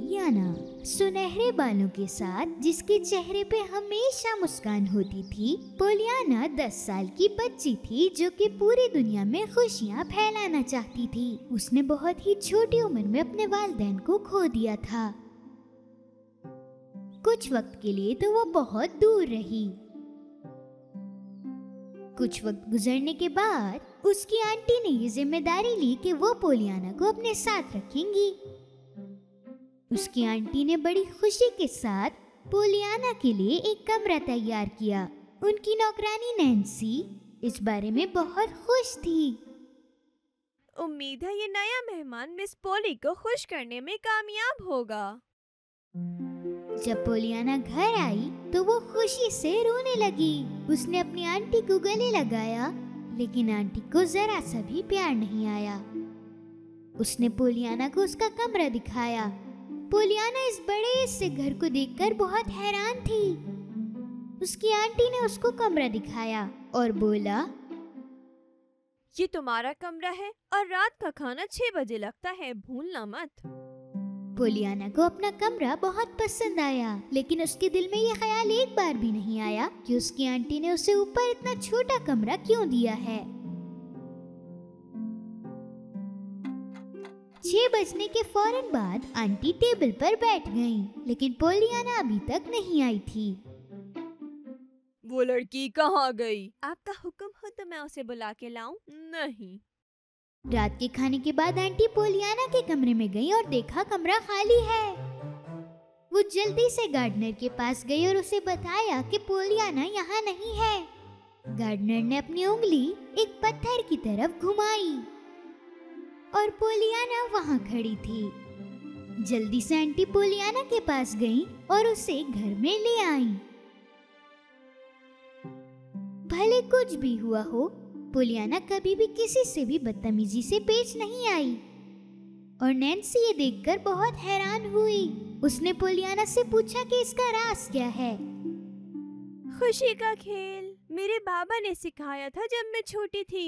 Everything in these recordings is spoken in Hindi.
पोलियाना सुनहरे बालों के साथ जिसके चेहरे पे हमेशा मुस्कान होती थी। पोलियाना 10 साल की बच्ची थी जो कि पूरी दुनिया में खुशियाँ फैलाना चाहती थी। उसने बहुत ही छोटी उम्र में अपने वालिदैन को खो दिया था। कुछ वक्त के लिए तो वो बहुत दूर रही। कुछ वक्त गुजरने के बाद उसकी आंटी ने ये जिम्मेदारी ली कि वो पोलियाना को अपने साथ रखेंगी। उसकी आंटी ने बड़ी खुशी के साथ पोलियाना के लिए एक कमरा तैयार किया। उनकी नौकरानी नैन्सी इस बारे में बहुत खुश थी। उम्मीद है ये नया मेहमान मिस पोली को खुश करने में कामयाब होगा। जब पोलियाना घर आई तो वो खुशी से रोने लगी। उसने अपनी आंटी को गले लगाया, लेकिन आंटी को जरा सा भी प्यार नहीं आया। उसने पोलियाना को उसका कमरा दिखाया। पोलियाना इस बड़े से घर को देखकर बहुत हैरान थी। उसकी आंटी ने उसको कमरा दिखाया और बोला, ये तुम्हारा कमरा है और रात का खाना 6 बजे लगता है, भूलना मत। पोलियाना को अपना कमरा बहुत पसंद आया, लेकिन उसके दिल में ये ख्याल एक बार भी नहीं आया कि उसकी आंटी ने उसे ऊपर इतना छोटा कमरा क्यों दिया है। 6 बजने के फौरन बाद आंटी टेबल पर बैठ गईं, लेकिन पोलियाना अभी तक नहीं आई थी। वो लड़की कहाँ गई? आपका हुक्म हो तो मैं उसे बुला के लाऊं? नहीं। रात के खाने के बाद आंटी पोलियाना के कमरे में गई और देखा कमरा खाली है। वो जल्दी से गार्डनर के पास गई और उसे बताया कि पोलियाना यहाँ नहीं है। गार्डनर ने अपनी उंगली एक पत्थर की तरफ घुमाई और पोलियाना वहाँ खड़ी थी। जल्दी से आंटी पोलियाना के पास गई और उसे घर में ले आई। भले कुछ भी हुआ हो, पोलियाना कभी भी किसी से भी बदतमीजी से पेश नहीं आई और नैन्सी ये देखकर बहुत हैरान हुई। उसने पोलियाना से पूछा कि इसका राज क्या है। खुशी का खेल मेरे बाबा ने सिखाया था जब मैं छोटी थी।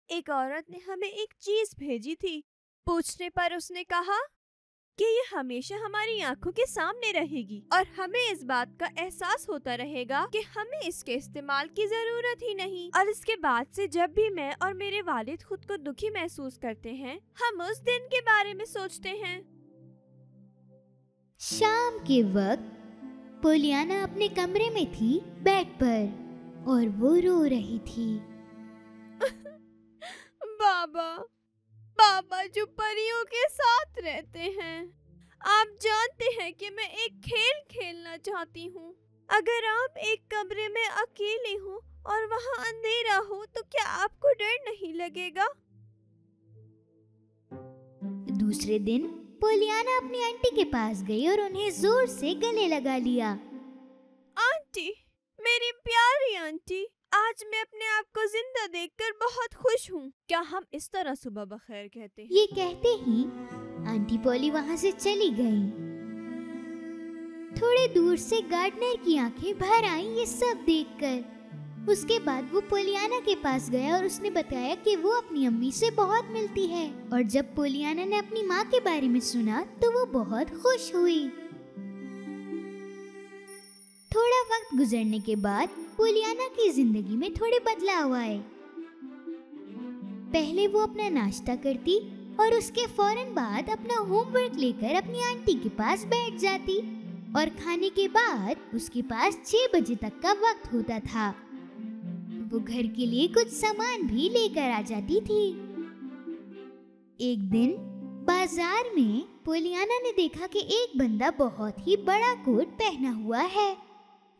एक औरत ने हमें एक चीज भेजी थी। पूछने पर उसने कहा कि ये हमेशा हमारी आंखों के सामने रहेगी और हमें इस बात का एहसास होता रहेगा कि हमें इसके इस्तेमाल की जरूरत ही नहीं। और इसके बाद से जब भी मैं और मेरे वालिद खुद को दुखी महसूस करते हैं, हम उस दिन के बारे में सोचते हैं। शाम के वक्त पोलियाना अपने कमरे में थी बेड पर और वो रो रही थी। बाबा जो परियों के साथ रहते हैं, आप जानते हैं कि मैं एक खेल खेलना चाहती हूँ। अगर आप एक कमरे में अकेले हो और वहाँ अंधेरा हो तो क्या आपको डर नहीं लगेगा? दूसरे दिन पोलियाना अपनी आंटी के पास गई और उन्हें जोर से गले लगा लिया। आंटी, मेरी प्यारी आंटी, आज मैं अपने आप को जिंदा देखकर बहुत खुश हूँ। क्या हम इस तरह सुबह बखैर कहते हैं? ये कहते ही आंटी पोली वहाँ से चली गई। थोड़े दूर से गार्डनर की आंखें भर आईं ये सब देखकर। उसके बाद वो पोलियाना के पास गया और उसने बताया कि वो अपनी अम्मी से बहुत मिलती है। और जब पोलियाना ने अपनी माँ के बारे में सुना तो वो बहुत खुश हुई। थोड़ा वक्त गुजरने के बाद पोलियाना की जिंदगी में थोड़े बदलाव आए। पहले वो अपना नाश्ता करती और उसके फौरन बाद अपना होमवर्क लेकर अपनी आंटी के पास बैठ जाती और खाने के बाद उसके पास 6 बजे तक का वक्त होता था। वो घर के लिए कुछ सामान भी लेकर आ जाती थी। एक दिन बाजार में पोलियाना ने देखा कि एक बंदा बहुत ही बड़ा कोट पहना हुआ है।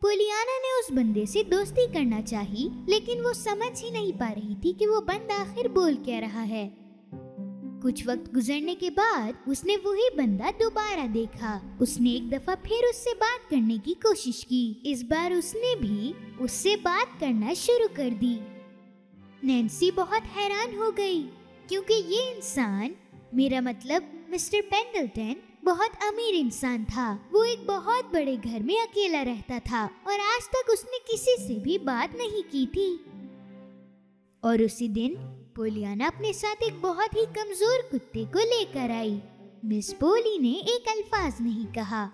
पोलियाना ने उस बंदे से दोस्ती करना चाही, लेकिन वो समझ ही नहीं पा रही थी कि वो बंदा आखिर बोल क्या रहा है। कुछ वक्त गुजरने के बाद उसने वही बंदा दोबारा देखा। उसने एक दफा फिर उससे बात करने की कोशिश की। इस बार उसने भी उससे बात करना शुरू कर दी। नैन्सी बहुत हैरान हो गई क्योंकि ये इंसान, मेरा मतलब मिस्टर पेंडल्टन, बहुत अमीर इंसान था। वो एक बहुत बड़े घर में अकेला रहता था और आज तक उसने किसी से भी बात नहीं की थी। और उसी दिन पोलियाना अपने साथ एक बहुत ही कमजोर कुत्ते को लेकर आई। मिस पोली ने एक अल्फाज नहीं कहा।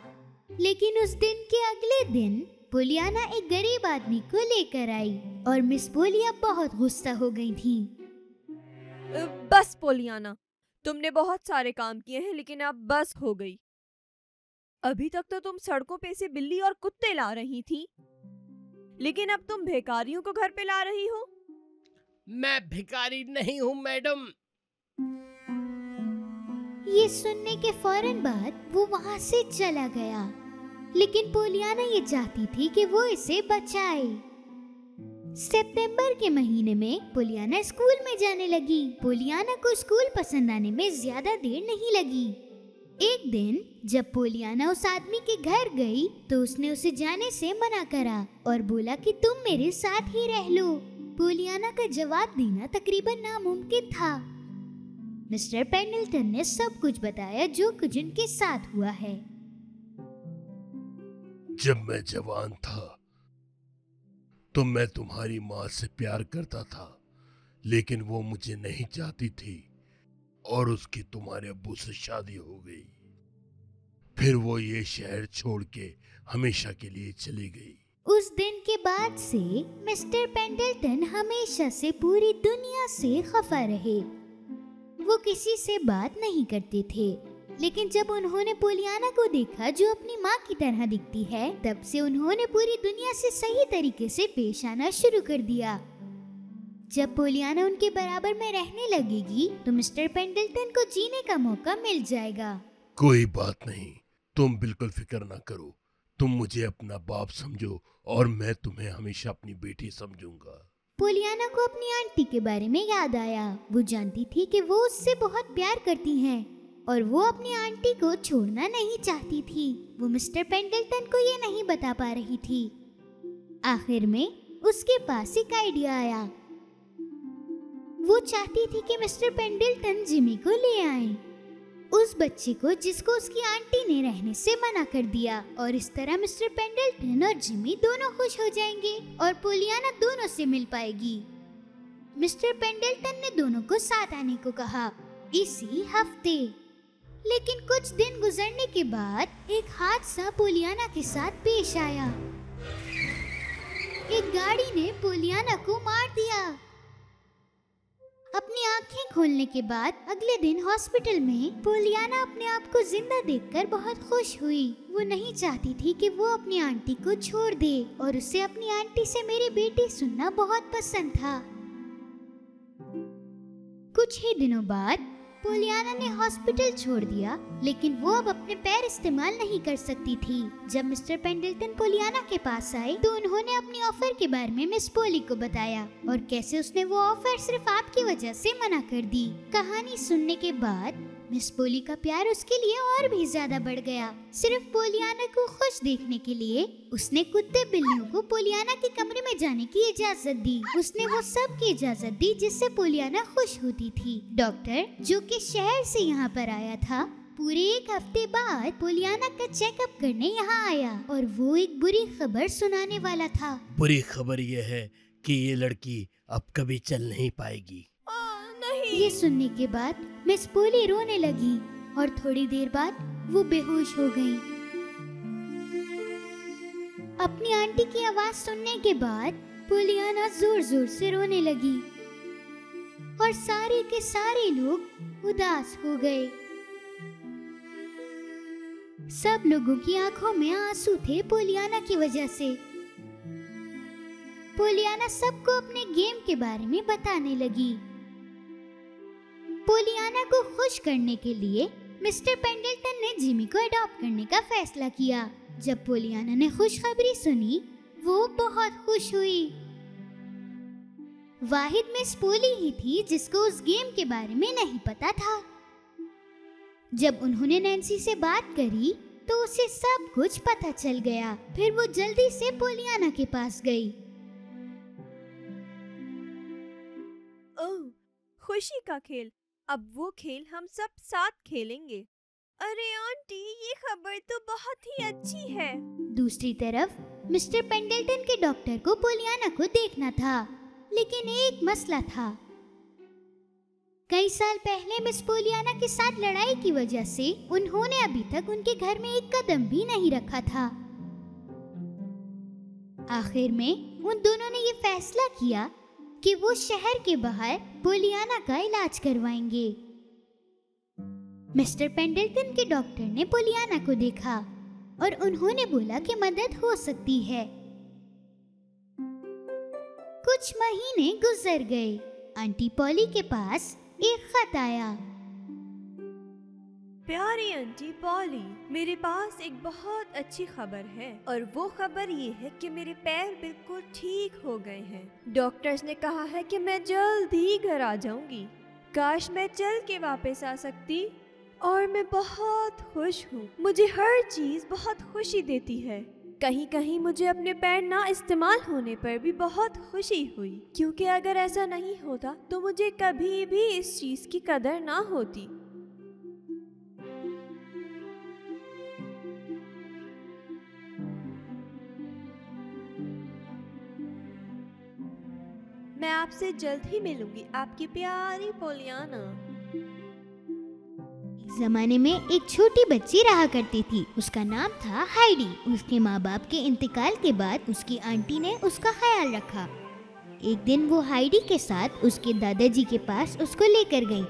लेकिन उस दिन के अगले दिन पोलियाना एक गरीब आदमी को लेकर आई और मिस पोली अब बहुत गुस्सा हो गई थी। बस पोलियाना, तुमने बहुत सारे काम किए हैं, लेकिन अब बस हो गई। अभी तक तो तुम सड़कों पे से बिल्ली और कुत्ते ला रही थी, लेकिन अब तुम भिखारियों को घर पे ला रही हो। मैं भिखारी नहीं हूँ मैडम। ये सुनने के फौरन बाद वो वहाँ से चला गया, लेकिन पोलियाना ये चाहती थी कि वो इसे बचाए। सितंबर के महीने में पोलियाना स्कूल में जाने लगी। पोलियाना को स्कूल पसंद आने में ज्यादा देर नहीं लगी। एक दिन जब पोलियाना उस आदमी के घर गई तो उसने उसे जाने से मना करा और बोला कि तुम मेरे साथ ही रह लो। पोलियाना का जवाब देना तकरीबन नामुमकिन था। मिस्टर पेंडल्टन ने सब कुछ बताया जो कुछ उनके साथ हुआ है। जब मैं जवान था तो मैं तुम्हारी माँ से प्यार करता था, लेकिन वो मुझे नहीं चाहती थी और उसकी तुम्हारे अब्बू से शादी हो गई। फिर वो ये शहर छोड़ के हमेशा के लिए चली गई। उस दिन के बाद से मिस्टर पेंडल्टन हमेशा से पूरी दुनिया से खफा रहे। वो किसी से बात नहीं करते थे, लेकिन जब उन्होंने पोलियाना को देखा जो अपनी माँ की तरह दिखती है, तब से उन्होंने पूरी दुनिया से सही तरीके से पेश आना शुरू कर दिया। जब पोलियाना उनके बराबर में रहने लगेगी तो मिस्टर पेंडल्टन को जीने का मौका मिल जाएगा। कोई बात नहीं, तुम बिल्कुल फिक्र ना करो। तुम मुझे अपना बाप समझो और मैं तुम्हें हमेशा अपनी बेटी समझूंगा। पोलियाना को अपनी आंटी के बारे में याद आया। वो जानती थी कि वो उससे बहुत प्यार करती हैं और वो अपनी आंटी को छोड़ना नहीं चाहती थी। वो मिस्टर पेंडल्टन को ये नहीं बता पा रही थी। आखिर में उसके पास एक आइडिया आया। वो चाहती थी कि मिस्टर पेंडल्टन जिमी को ले आए, उस बच्चे को जिसको उसकी आंटी ने रहने से मना कर दिया, और इस तरह मिस्टर पेंडल्टन और जिमी दोनों खुश हो जाएंगे और पोलियाना दोनों से मिल पाएगी। मिस्टर पेंडल्टन ने दोनों को साथ आने को कहा इसी हफ्ते। लेकिन कुछ दिन गुजरने के बाद एक हादसा पोलियाना के साथ पेश आया। एक गाड़ी ने पोलियाना को मार दिया। अपनी आंखें खोलने के बाद अगले दिन हॉस्पिटल में पोलियाना अपने आप को जिंदा देखकर बहुत खुश हुई। वो नहीं चाहती थी कि वो अपनी आंटी को छोड़ दे और उसे अपनी आंटी से मेरी बेटी सुनना बहुत पसंद था। कुछ ही दिनों बाद पोलियाना ने हॉस्पिटल छोड़ दिया, लेकिन वो अब अपने पैर इस्तेमाल नहीं कर सकती थी। जब मिस्टर पेंडल्टन पोलियाना के पास आए तो उन्होंने अपनी ऑफर के बारे में मिस पोली को बताया और कैसे उसने वो ऑफर सिर्फ आपकी वजह से मना कर दी। कहानी सुनने के बाद मिस पोली का प्यार उसके लिए और भी ज्यादा बढ़ गया। सिर्फ पोलियाना को खुश देखने के लिए उसने कुत्ते बिल्लियों को पोलियाना के कमरे में जाने की इजाजत दी। उसने वो सब की इजाजत दी जिससे पोलियाना खुश होती थी। डॉक्टर जो कि शहर से यहाँ पर आया था, पूरे एक हफ्ते बाद पोलियाना का चेकअप करने यहाँ आया और वो एक बुरी खबर सुनाने वाला था। बुरी खबर यह है कि ये लड़की अब कभी चल नहीं पाएगी। नहीं। ये सुनने के बाद मिस पोली रोने लगी और थोड़ी देर बाद वो बेहोश हो गई। अपनी आंटी की आवाज सुनने के बाद पोलियाना जोर जोर से रोने लगी और सारे के सारे लोग उदास हो गए। सब लोगों की आंखों में आंसू थे पोलियाना की वजह से। पोलियाना सबको अपने गेम के बारे में बताने लगी। पोलियाना को खुश करने के लिए मिस्टर पेंडल्टन ने जिमी को अडॉप्ट करने का फैसला किया। जब पोलियाना ने खुशखबरी सुनी वो बहुत खुश हुई। वाहिद मिस पोली ही थी जिसको उस गेम के बारे में नहीं पता था। जब उन्होंने नैन्सी से बात करी तो उसे सब कुछ पता चल गया। फिर वो जल्दी से पोलियाना के पास गई। ओह, खुशी का खेल। अब वो खेल हम सब साथ खेलेंगे। अरे आंटी, ये खबर तो बहुत ही अच्छी है। दूसरी तरफ मिस्टर पेंडल्टन के डॉक्टर को पोलियाना को देखना था, लेकिन एक मसला था। कई साल पहले मिस पोलियाना के साथ लड़ाई की वजह से उन्होंने अभी तक उनके घर में एक कदम भी नहीं रखा था। आखिर में उन दोनों ने ये फैसला किया कि वो शहर के बाहर पोलियाना का इलाज करवाएंगे। मिस्टर पेंडल्टन के डॉक्टर ने पोलियाना को देखा और उन्होंने बोला कि मदद हो सकती है। कुछ महीने गुजर गए। आंटी पॉली के पास एक खत आया। प्यारी आंटी पॉली, मेरे पास एक बहुत अच्छी खबर है और वो खबर ये है कि मेरे पैर बिल्कुल ठीक हो गए हैं। डॉक्टर्स ने कहा है कि मैं जल्द ही घर आ जाऊंगी। काश मैं चल के वापस आ सकती और मैं बहुत खुश हूँ। मुझे हर चीज बहुत खुशी देती है। कहीं कहीं मुझे अपने पैर ना इस्तेमाल होने पर भी बहुत खुशी हुई, क्योंकि अगर ऐसा नहीं होता तो मुझे कभी भी इस चीज की कदर ना होती। मैं आपसे जल्द ही मिलूंगी, आपकी प्यारी पोलियाना। जमाने में एक छोटी बच्ची रहा करती थी। उसका नाम था हाइडी। उसके माँ बाप के इंतकाल के बाद उसकी आंटी ने उसका ख्याल रखा। एक दिन वो हाइडी के साथ उसके दादाजी के पास उसको लेकर गई।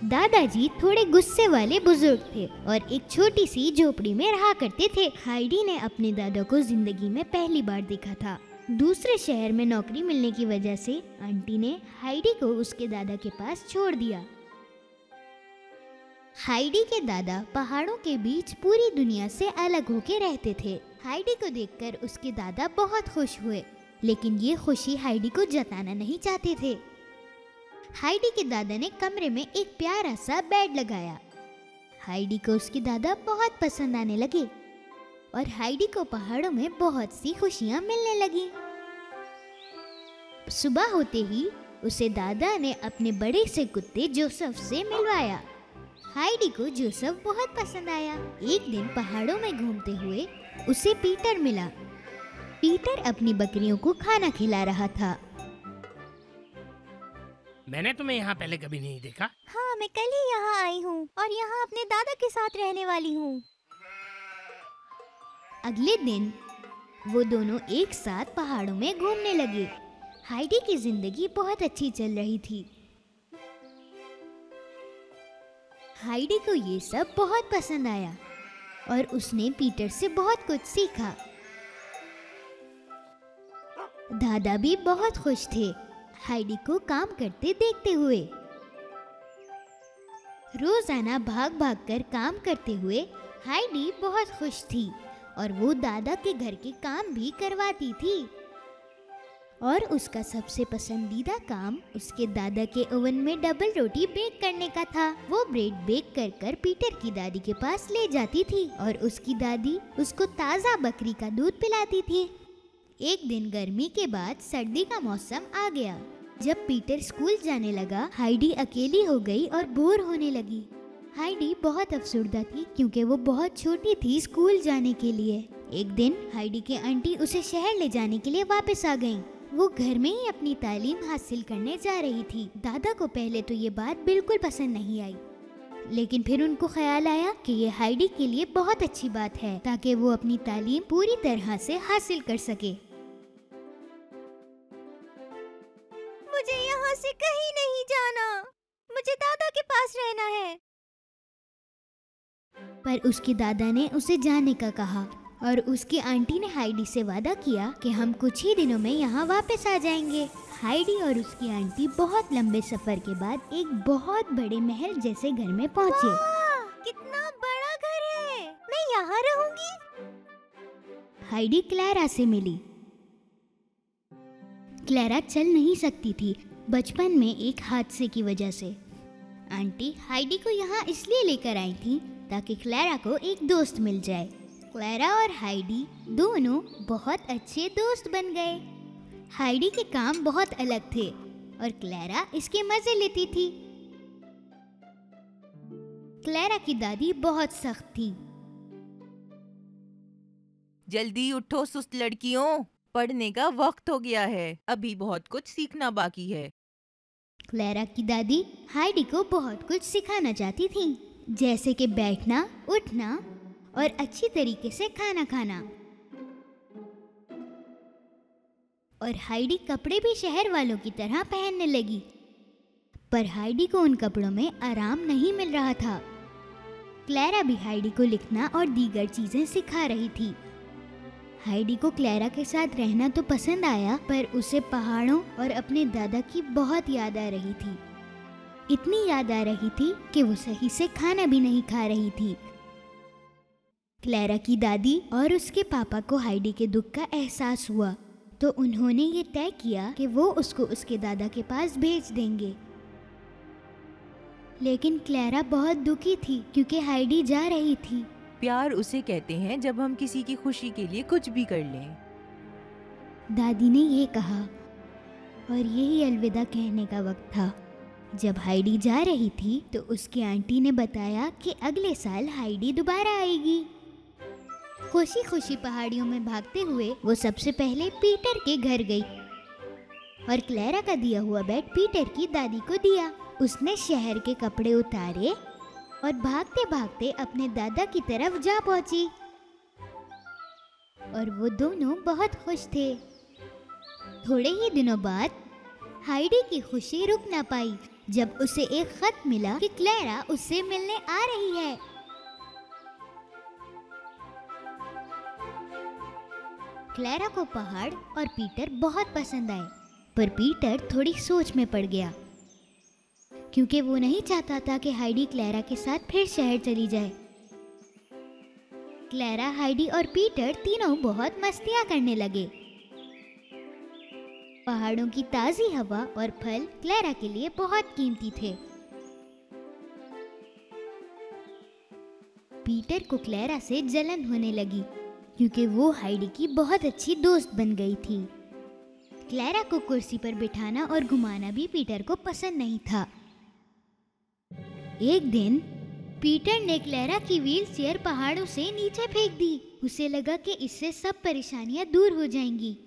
दादाजी थोड़े गुस्से वाले बुजुर्ग थे और एक छोटी सी झोपड़ी में रहा करते थे। हाइडी ने अपने दादा को जिंदगी में पहली बार देखा था। दूसरे शहर में नौकरी मिलने की वजह से आंटी ने हाइडी को उसके दादा के पास छोड़ दिया। हाइडी के दादा पहाड़ों के बीच पूरी दुनिया से अलग होके रहते थे। हाइडी को देखकर उसके दादा बहुत खुश हुए, लेकिन ये खुशी हाइडी को जताना नहीं चाहते थे। हाइडी के दादा ने कमरे में एक प्यारा सा बेड लगाया। हाइडी को उसके दादा बहुत पसंद आने लगे और हाइडी को पहाड़ों में बहुत सी खुशियां मिलने लगी। सुबह होते ही उसे दादा ने अपने बड़े से कुत्ते जोसेफ से मिलवाया। हाइडी को जोसेफ बहुत पसंद आया। एक दिन पहाड़ों में घूमते हुए उसे पीटर मिला। पीटर अपनी बकरियों को खाना खिला रहा था। मैंने तुम्हें यहाँ पहले कभी नहीं देखा। हाँ, मैं कल ही यहाँ आई हूँ और यहाँ अपने दादा के साथ रहने वाली हूँ। अगले दिन वो दोनों एक साथ पहाड़ों में घूमने लगे। हाइडी की जिंदगी बहुत अच्छी चल रही थी। हाइडी को ये सब बहुत पसंद आया और उसने पीटर से बहुत कुछ सीखा। दादा भी बहुत खुश थे हाइडी को काम करते देखते हुए। रोजाना भाग भाग कर काम करते हुए हाइडी बहुत खुश थी और वो दादा के घर के काम भी करवाती थी। और उसका सबसे पसंदीदा काम उसके दादा के ओवन में डबल रोटी बेक करने का था। वो ब्रेड बेक कर कर पीटर की दादी के पास ले जाती थी और उसकी दादी उसको ताज़ा बकरी का दूध पिलाती थी। एक दिन गर्मी के बाद सर्दी का मौसम आ गया। जब पीटर स्कूल जाने लगा, हाइडी अकेली हो गई और बोर होने लगी। हाइडी बहुत अफसुर्दा थी क्योंकि वो बहुत छोटी थी स्कूल जाने के लिए। एक दिन हाइडी के आंटी उसे शहर ले जाने के लिए वापस आ गईं। वो घर में ही अपनी तालीम हासिल करने जा रही थी। दादा को पहले तो ये बात बिल्कुल पसंद नहीं आई, लेकिन फिर उनको ख्याल आया कि ये हाइडी के लिए बहुत अच्छी बात है ताकि वो अपनी तालीम पूरी तरह से हासिल कर सके। मुझे यहाँ से कहीं नहीं जाना, मुझे दादा के पास रहना है। पर उसके दादा ने उसे जाने का कहा और उसकी आंटी ने हाइडी से वादा किया कि हम कुछ ही दिनों में यहाँ वापस आ जाएंगे। हाइडी और उसकी आंटी बहुत लंबे सफर के बाद एक बहुत बड़े महल जैसे घर में पहुँचे। कितना बड़ा घर है, मैं यहाँ रहूंगी। हाइडी क्लैरा से मिली। क्लैरा चल नहीं सकती थी बचपन में एक हादसे की वजह से। आंटी हाइडी को यहाँ इसलिए लेकर आई थी ताकि क्लैरा को एक दोस्त मिल जाए। क्लैरा और हाइडी दोनों बहुत अच्छे दोस्त बन गए। हाइडी के काम बहुत अलग थे और क्लैरा इसके मजे लेती थी। क्लैरा की दादी बहुत सख्त थी। जल्दी उठो सुस्त लड़कियों, पढ़ने का वक्त हो गया है, अभी बहुत कुछ सीखना बाकी है। क्लेरा की दादी हाइडी को बहुत कुछ सिखाना चाहती थी, जैसे कि बैठना, उठना और अच्छी तरीके से खाना खाना। और हाइडी कपड़े भी शहर वालों की तरह पहनने लगी, पर हाइडी को उन कपड़ों में आराम नहीं मिल रहा था। क्लेरा भी हाइडी को लिखना और दीगर चीजें सिखा रही थी। हाइडी को क्लेरा के साथ रहना तो पसंद आया, पर उसे पहाड़ों और अपने दादा की बहुत याद आ रही थी। इतनी याद आ रही थी कि वो सही से खाना भी नहीं खा रही थी। क्लेरा की दादी और उसके पापा को हाइडी के दुख का एहसास हुआ, तो उन्होंने ये तय किया कि वो उसको उसके दादा के पास भेज देंगे। लेकिन क्लेरा बहुत दुखी थी क्योंकि हाइडी जा रही थी। प्यार उसे कहते हैं जब हम किसी की खुशी के लिए कुछ भी कर लें। दादी ने ये कहा और यही अलविदा कहने का वक्त था। जब हाइडी जा रही थी तो उसकी आंटी ने बताया कि अगले साल हाइडी दोबारा आएगी। खुशी खुशी पहाड़ियों में भागते हुए वो सबसे पहले पीटर के घर गई और क्लेरा का दिया हुआ बेड पीटर की दादी को दिया। उसने शहर के कपड़े उतारे और भागते भागते अपने दादा की तरफ जा पहुंची और वो दोनों बहुत खुश थे। थोड़े ही दिनों बाद हाइडी की खुशी रुक ना पाई जब उसे एक खत मिला कि क्लेरा उससे मिलने आ रही है। क्लेरा को पहाड़ और पीटर बहुत पसंद आए, पर पीटर थोड़ी सोच में पड़ गया क्योंकि वो नहीं चाहता था कि हाइडी क्लेरा के साथ फिर शहर चली जाए। क्लेरा, हाइडी और पीटर तीनों बहुत मस्तियां करने लगे। पहाड़ों की ताजी हवा और फल क्लेरा के लिए बहुत कीमती थे। पीटर को क्लेरा से जलन होने लगी क्योंकि वो हाइडी की बहुत अच्छी दोस्त बन गई थी। क्लेरा को कुर्सी पर बिठाना और घुमाना भी पीटर को पसंद नहीं था। एक दिन पीटर ने क्लेरा की व्हील चेयर पहाड़ों से नीचे फेंक दी। उसे लगा कि इससे सब परेशानियां दूर हो जाएंगी।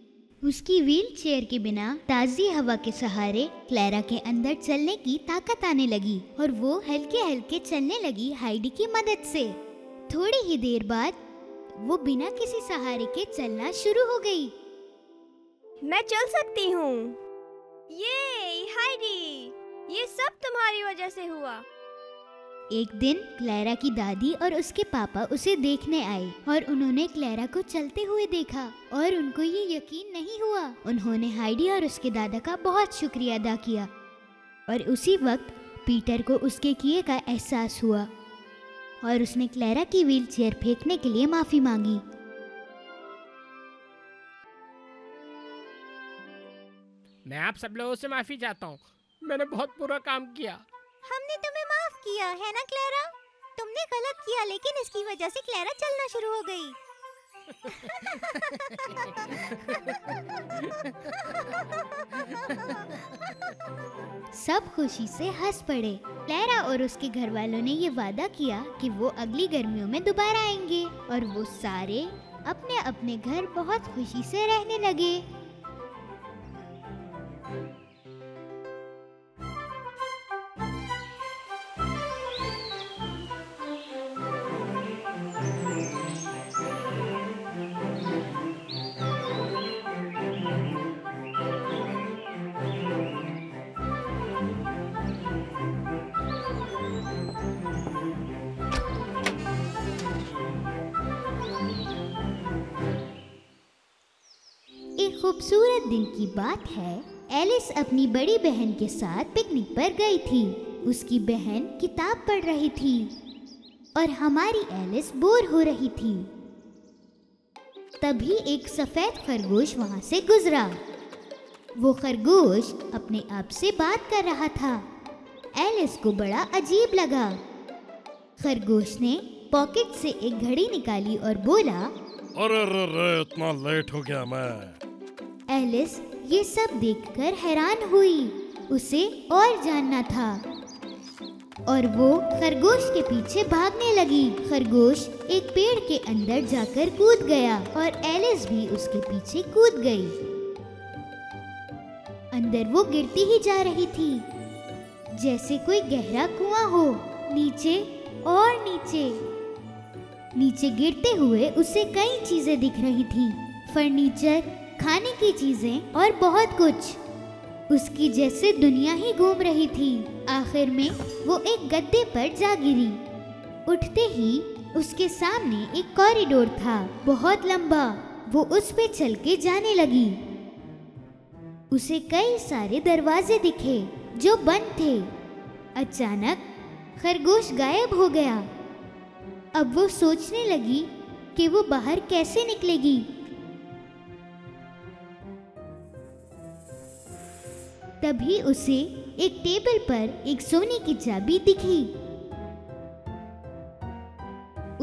उसकी व्हील चेयर के बिना ताजी हवा के सहारे क्लेरा के अंदर चलने की ताकत आने लगी और वो हल्के हल्के चलने लगी हाइडी की मदद से। थोड़ी ही देर बाद वो बिना किसी सहारे के चलना शुरू हो गई। मैं चल सकती हूँ। ये हाइडी, ये सब तुम्हारी वजह से हुआ। एक दिन क्लेरा की दादी और उसके पापा उसे देखने आए और उन्होंने क्लेरा को चलते हुए देखा और उनको ये यकीन नहीं हुआ। उन्होंने हाइडी और उसके दादा का बहुत शुक्रिया अदा किया और उसी वक्त पीटर को उसके किए का एहसास हुआ और उसने क्लेरा की व्हील चेयर फेंकने के लिए माफी मांगी। मैं आप सब लोगों से माफी चाहता हूँ, मैंने बहुत बुरा काम किया। हमने तुम्हें माफ किया है ना क्लेरा? तुमने गलत किया, लेकिन इसकी वजह से क्लेरा चलना शुरू हो गई। सब खुशी से हंस पड़े। क्लेरा और उसके घर वालों ने ये वादा किया कि वो अगली गर्मियों में दोबारा आएंगे और वो सारे अपने अपने घर बहुत खुशी से रहने लगे। एक खूबसूरत दिन की बात है। एलिस अपनी बड़ी बहन के साथ पिकनिक पर गई थी। उसकी बहन किताब पढ़ रही थी और हमारी एलिस बोर हो रही थी। तभी एक सफेद खरगोश वहां से गुजरा। वो खरगोश अपने आप से बात कर रहा था। एलिस को बड़ा अजीब लगा। खरगोश ने पॉकेट से एक घड़ी निकाली और बोला, अरे इतना लेट हो गया मैं। एलिस ये सब देखकर हैरान हुई। उसे और जानना था। और वो खरगोश के पीछे भागने लगी। खरगोश एक पेड़ के अंदर जाकर कूद गया और एलिस भी उसके पीछे कूद गई। अंदर वो गिरती ही जा रही थी, जैसे कोई गहरा कुआं हो। नीचे और नीचे। नीचे गिरते हुए उसे कई चीजें दिख रही थी, फर्नीचर, खाने की चीजें और बहुत कुछ। उसकी जैसे दुनिया ही घूम रही थी। आखिर में वो एक गद्दे पर जा गिरी। उठते ही उसके सामने एक कॉरिडोर था, बहुत लंबा। वो उस पे चल के जाने लगी। उसे कई सारे दरवाजे दिखे जो बंद थे। अचानक खरगोश गायब हो गया। अब वो सोचने लगी कि वो बाहर कैसे निकलेगी। तभी उसे एक टेबल पर एक सोने की चाबी दिखी।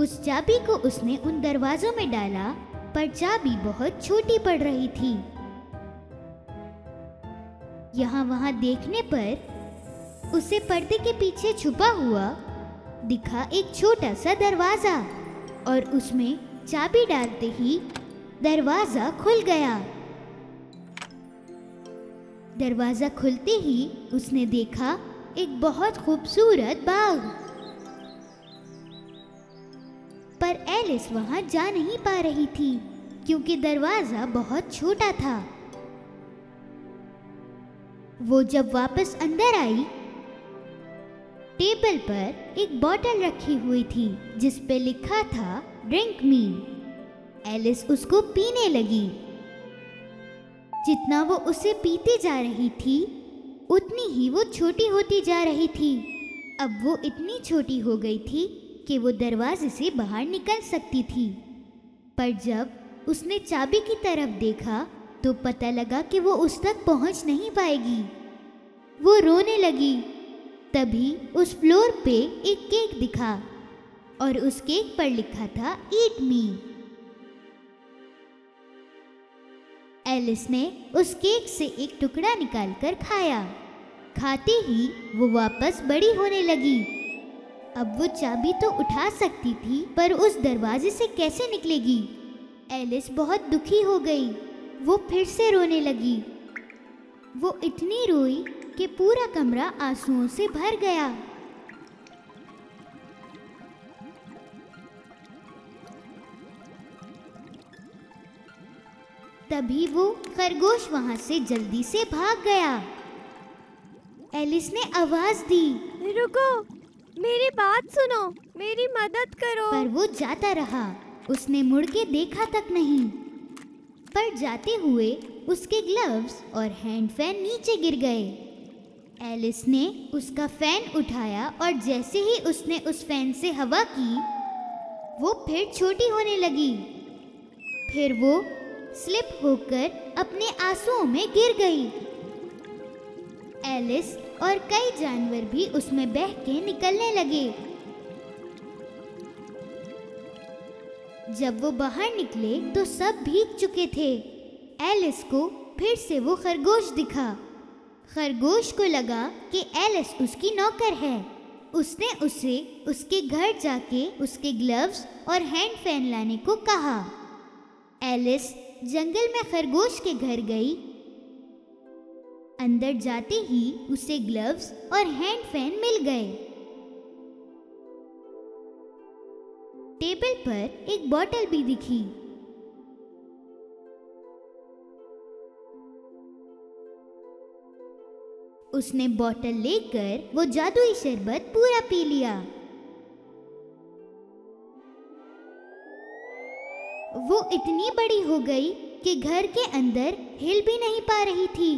उस चाबी को उसने उन दरवाजों में डाला, पर चाबी बहुत छोटी पड़ रही थी। यहाँ वहाँ देखने पर उसे पर्दे के पीछे छुपा हुआ दिखा एक छोटा सा दरवाजा, और उसमें चाबी डालते ही दरवाजा खुल गया। दरवाजा खुलते ही उसने देखा एक बहुत खूबसूरत बाग। पर एलिस वहां जा नहीं पा रही थी क्योंकि दरवाजा बहुत छोटा था। वो जब वापस अंदर आई, टेबल पर एक बोतल रखी हुई थी जिस पे लिखा था ड्रिंक मी। एलिस उसको पीने लगी। जितना वो उसे पीती जा रही थी, उतनी ही वो छोटी होती जा रही थी। अब वो इतनी छोटी हो गई थी कि वो दरवाजे से बाहर निकल सकती थी। पर जब उसने चाबी की तरफ देखा तो पता लगा कि वो उस तक पहुंच नहीं पाएगी। वो रोने लगी। तभी उस फ्लोर पे एक केक दिखा और उस केक पर लिखा था ईट मी। एलिस ने उस केक से एक टुकड़ा निकालकर खाया। खाते ही वो वापस बड़ी होने लगी। अब वो चाबी तो उठा सकती थी, पर उस दरवाजे से कैसे निकलेगी? एलिस बहुत दुखी हो गई। वो फिर से रोने लगी। वो इतनी रोई कि पूरा कमरा आंसुओं से भर गया। तभी वो खरगोश वहां से जल्दी से भाग गया। एलिस ने आवाज दी, रुको, मेरी बात सुनो, मेरी मदद करो। पर वो जाता रहा। उसने मुड़ के देखा तक नहीं। पर जाते हुए उसके ग्लव्स और हैंड फैन नीचे गिर गए। एलिस ने उसका फैन उठाया और जैसे ही उसने उस फैन से हवा की, वो फिर छोटी होने लगी। फिर वो स्लिप होकर अपने आंसुओं में गिर गई। एलिस और कई जानवर भी उसमें बह के निकलने लगे। जब वो बाहर निकले तो सब भीग चुके थे। एलिस को फिर से वो खरगोश दिखा। खरगोश को लगा कि एलिस उसकी नौकर है। उसने उसे उसके घर जाके उसके ग्लव्स और हैंड फैन लाने को कहा। एलिस जंगल में खरगोश के घर गई। अंदर जाते ही उसे ग्लव्स और हैंड फैन मिल गए। टेबल पर एक बोतल भी दिखी। उसने बोतल लेकर वो जादुई शरबत पूरा पी लिया। वो इतनी बड़ी हो गई कि घर के अंदर हिल भी नहीं पा रही थी।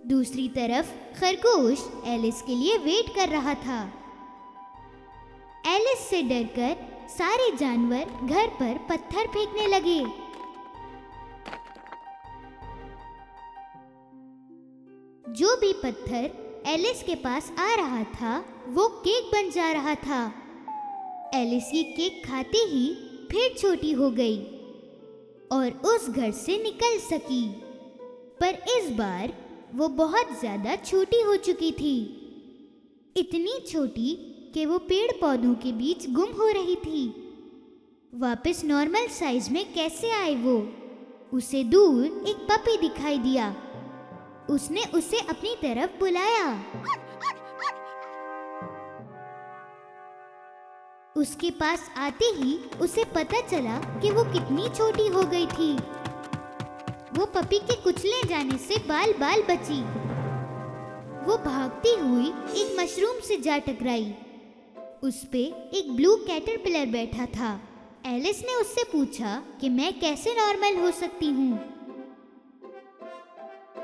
दूसरी तरफ खरगोश एलिस के लिए वेट कर रहा था। एलिस से डरकर सारे जानवर घर पर पत्थर फेंकने लगे। जो भी पत्थर एलिस के पास आ रहा था, वो केक बन जा रहा था। एलिस ये केक खाते ही फिर छोटी हो गई और उस घर से निकल सकी। पर इस बार वो बहुत ज्यादा छोटी हो चुकी थी, इतनी छोटी कि वो पेड़ पौधों के बीच गुम हो रही थी। वापस नॉर्मल साइज में कैसे आए वो? उसे दूर एक पपी दिखाई दिया। उसने उसे अपनी तरफ बुलाया। उसके पास आते ही उसे पता चला कि वो कितनी छोटी हो गई थी। वो पपी के कुचले जाने से बाल बाल बची। वो भागती हुई एक मशरूम से जा टकराई। उस पे एक ब्लू कैटरपिलर बैठा था। एलिस ने उससे पूछा कि मैं कैसे नॉर्मल हो सकती हूँ।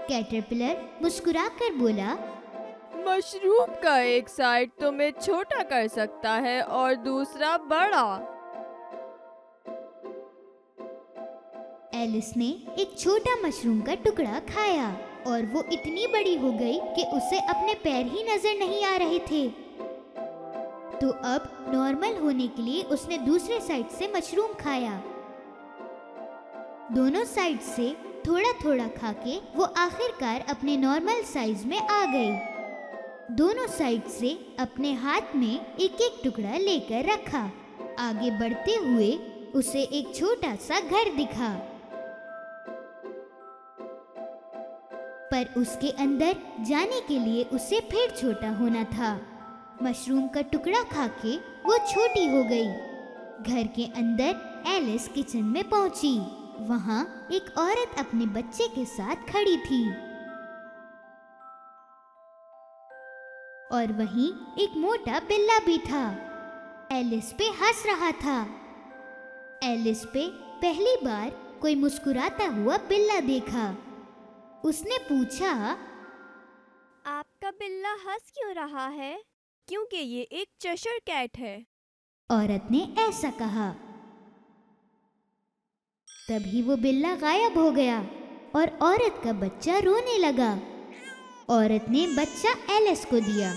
कैटरपिलर मुस्कुराकर बोला, मशरूम का एक साइड तुम्हें छोटा कर सकता है और दूसरा बड़ा। एलिस ने एक छोटा मशरूम का टुकड़ा खाया और वो इतनी बड़ी हो गई कि उसे अपने पैर ही नजर नहीं आ रहे थे। तो अब नॉर्मल होने के लिए उसने दूसरे साइड से मशरूम खाया। दोनों साइड से थोड़ा थोड़ा खाके वो आखिरकार अपने नॉर्मल साइज में आ गई। दोनों साइड से अपने हाथ में एक एक टुकड़ा लेकर रखा। आगे बढ़ते हुए उसे एक छोटा सा घर दिखा, पर उसके अंदर जाने के लिए उसे फिर छोटा होना था। मशरूम का टुकड़ा खाके वो छोटी हो गई। घर के अंदर एलिस किचन में पहुंची। वहां एक औरत अपने बच्चे के साथ खड़ी थी और वहीं एक मोटा बिल्ला भी था। एलिस पे हंस रहा था। एलिस पे पहली बार कोई मुस्कुराता हुआ बिल्ला देखा। उसने पूछा, आपका बिल्ला हंस क्यों रहा है? क्योंकि ये एक चेशर कैट है। औरत ने ऐसा कहा। तभी वो बिल्ला गायब हो गया और औरत का बच्चा रोने लगा। औरत ने बच्चा एलिस को दिया।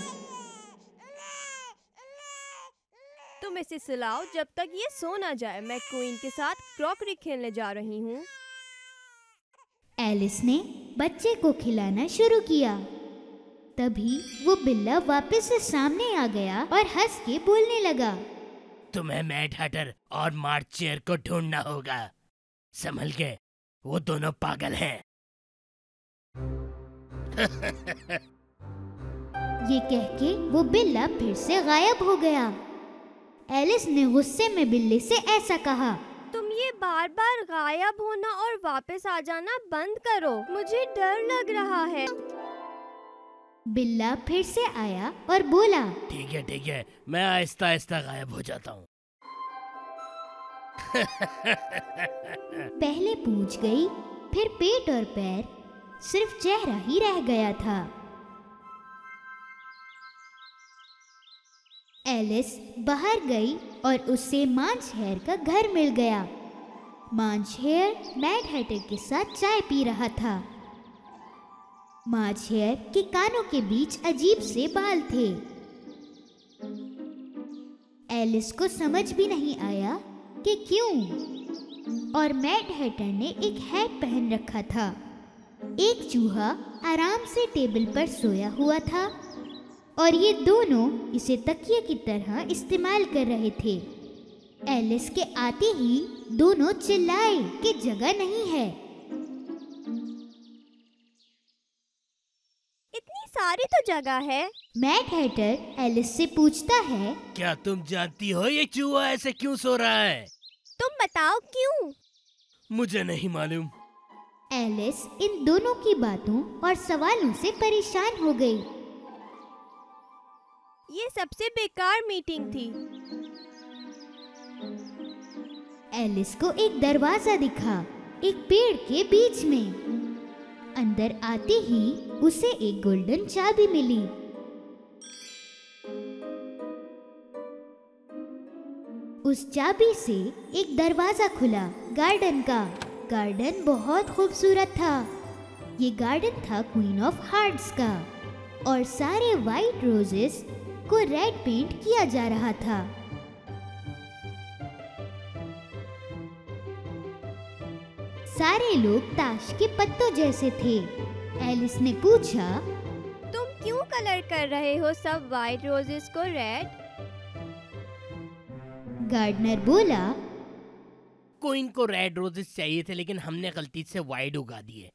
तुम इसे सुलाओ जब तक ये सो ना जाए। मैं क्वीन के साथ क्रॉकरी खेलने जा रही हूँ। एलिस ने बच्चे को खिलाना शुरू किया। तभी वो बिल्ला वापस से सामने आ गया और हंस के बोलने लगा, तुम्हें मैड हटर और मार्च चेयर को ढूंढना होगा। संभल के, वो दोनों पागल हैं। ये कह के वो बिल्ला फिर से गायब हो गया। एलिस ने गुस्से में बिल्ले से ऐसा कहा, तुम ये बार बार गायब होना और वापस आ जाना बंद करो। मुझे डर लग रहा है। बिल्ला फिर से आया और बोला, ठीक है, मैं आहिस्ता आहिस्ता गायब हो जाता हूँ। पहले पूंछ गई, फिर पेट और पैर, सिर्फ चेहरा ही रह गया था। एलिस बाहर गई और उसे मांच हेयर का घर मिल गया। मांच हेयर मैड हैटर के साथ चाय पी रहा था। मांच हेयर के कानों के बीच अजीब से बाल थे। एलिस को समझ भी नहीं आया कि क्यों, और मैड हैटर ने एक हैट पहन रखा था। एक चूहा आराम से टेबल पर सोया हुआ था और ये दोनों इसे तकिए की तरह इस्तेमाल कर रहे थे। एलिस के आते ही दोनों चिल्लाए कि जगह नहीं है। इतनी सारी तो जगह है। मैड हैटर एलिस से पूछता है, क्या तुम जानती हो ये चूहा ऐसे क्यों सो रहा है? तुम बताओ क्यों? मुझे नहीं मालूम। एलिस इन दोनों की बातों और सवालों से परेशान हो गई। ये सबसे बेकार मीटिंग थी। एलिस को एक दरवाजा दिखा, एक पेड़ के बीच में। अंदर आते ही उसे एक गोल्डन चाबी मिली। उस चाबी से एक दरवाजा खुला गार्डन का। गार्डन बहुत खूबसूरत था। ये गार्डन था क्वीन ऑफ हार्ट्स का और सारे वाइट रोजेस को रेड पेंट किया जा रहा था। सारे लोग ताश के पत्तों जैसे थे। एलिस ने पूछा। तुम क्यों कलर कर रहे हो सब वाइट रोजेस को रेड? गार्डनर बोला, क्वीन को रेड रोजेस चाहिए थे लेकिन हमने गलती से वाइट उगा दिए।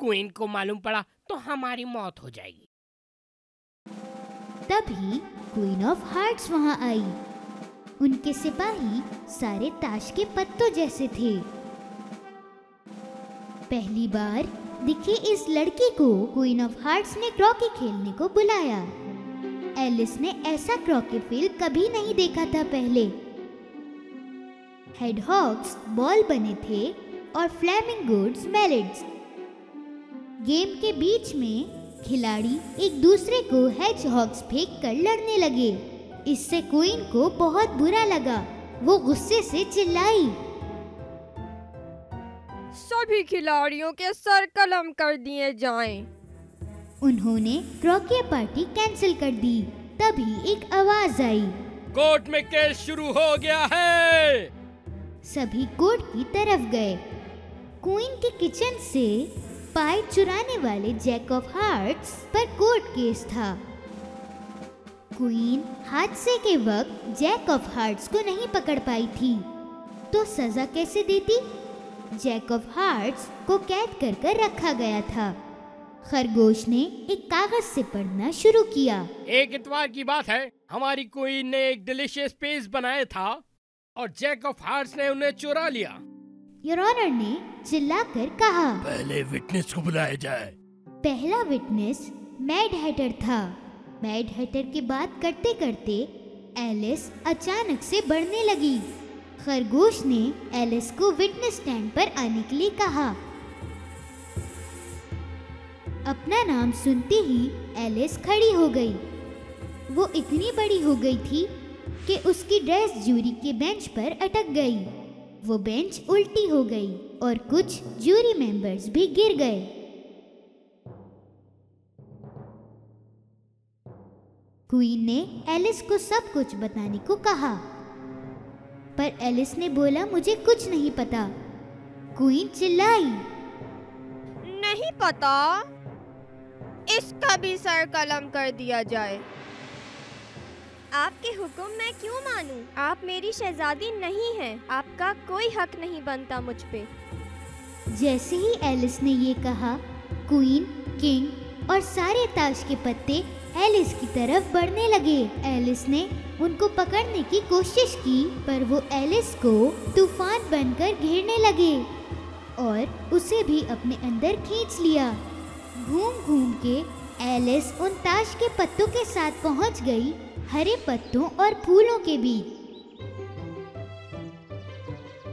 क्वीन को मालूम पड़ा तो हमारी मौत हो जाएगी। तभी क्वीन ऑफ हार्ट्स वहां आई। उनके सिपाही सारे ताश के पत्तों जैसे थे। पहली बार दिखे इस लड़की को क्वीन ऑफ हार्ट्स ने क्रॉकी खेलने को बुलाया। एलिस ने ऐसा क्रॉकी फील्ड कभी नहीं देखा था पहले। हेडहॉग्स बॉल बने थे और फ्लेमिंगोज मैलेट्स। गेम के बीच में खिलाड़ी एक दूसरे को हेजहॉग्स फेंक कर लड़ने लगे। इससे क्वीन को बहुत बुरा लगा। वो गुस्से से चिल्लाई, सभी खिलाड़ियों के सर कलम कर दिए जाएं। उन्होंने क्रॉकी पार्टी कैंसिल कर दी। तभी एक आवाज आई, कोर्ट में केस शुरू हो गया है। सभी कोर्ट की तरफ गए। क्वीन के किचन से पाई चुराने वाले जैक ऑफ हार्ट्स पर कोर्ट केस था। क्वीन हादसे के वक्त जैक ऑफ हार्ट्स को नहीं पकड़ पाई थी, तो सजा कैसे देती? जैक ऑफ हार्ट्स को कैद कर रखा गया था। खरगोश ने एक कागज से पढ़ना शुरू किया। एक इतवार की बात है, हमारी क्वीन ने एक डिलीशियस पेस्ट बनाया था और जैक ऑफ हार्ट्स ने उन्हें चुरा लिया। योर ऑनर ने चिल्लाकर कहा, पहले विटनेस को बुलाया जाए। पहला विटनेस मैड हैटर था। मैड हैटर की बात करते करते एलिस अचानक से बढ़ने लगी। खरगोश ने एलिस को विटनेस स्टैंड पर आने के लिए कहा। अपना नाम सुनते ही एलिस खड़ी हो गई। वो इतनी बड़ी हो गई थी कि उसकी ड्रेस जूरी के बेंच पर अटक गई। वो बेंच उल्टी हो गई और कुछ जूरी मेंबर्स भी गिर गए। क्वीन ने एलिस को सब कुछ बताने को कहा, पर एलिस ने बोला, मुझे कुछ नहीं पता। क्वीन चिल्लाई, नहीं पता? इसका भी सर कलम कर दिया जाए। आपके हुक्म मैं क्यों मानूं? आप मेरी शहजादी नहीं हैं। आपका कोई हक नहीं बनता मुझ पे। जैसे ही एलिस ने ये कहा, क्वीन, किंग और सारे ताश के पत्ते एलिस की तरफ बढ़ने लगे। एलिस ने उनको पकड़ने की कोशिश की, पर वो एलिस को तूफान बनकर घेरने लगे और उसे भी अपने अंदर खींच लिया। घूम घूम के एलिस उन ताश के पत्तों के साथ पहुंच गई, हरे पत्तों और फूलों के बीच।